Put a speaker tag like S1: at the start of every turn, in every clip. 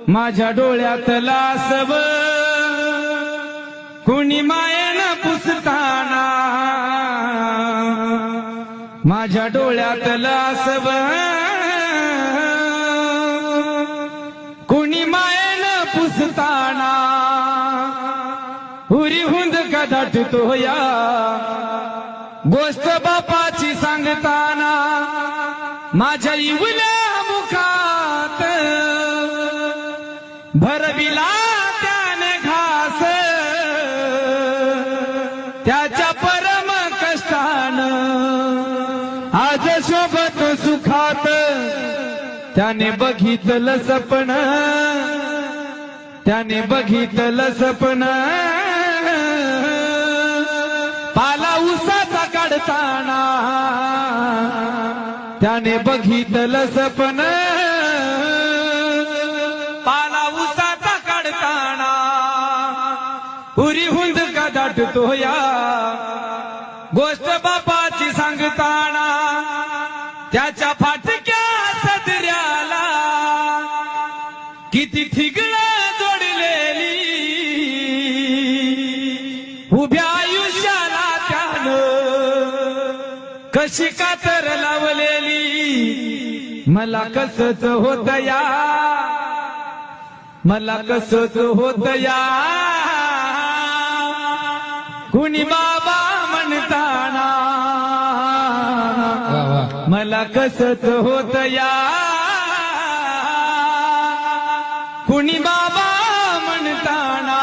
S1: माझ्या डोळ्यात लासव कुणी मायेनं पुसताना, माझ्या डोळ्यात लासव कुणी मायेनं पुसताना, हुरी हुंद का दाटतो या गोष्ट बापाची सांगताना, माझ्या इवल्या मुखात भरविला त्याने घास, त्याच्या परम कष्टानं आज शोभत सुखात, त्याने बघितलं सपन, त्याने बघितलं सपन, पाला उसाचा काढताना, त्याने बघितलं सपन, पाला उसाचा काढताना, हुरी हुंद का दाटतो या गोष्ट बापाची सांगताना, त्याच्या फाटक्या सदऱ्याला किती ठिगळं जोडलेली, उभ्या आयुष्याला त्यानं कशी कातर लावलेली, मला कसच होत या, मला कसच होत या, कुणी बाबा म्हणताना, मला कसच होत या, कुणी बाबा म्हणताना,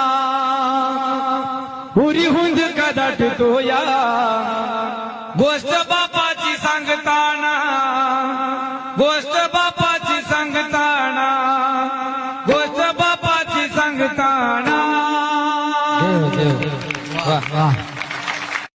S1: हुरी हुंद का दाटतो या गोष्ट बापाची सांगताना, गोष्ट बापाची सांगताना, गोष्ट बापाची सांगताना.
S2: वाह वाह.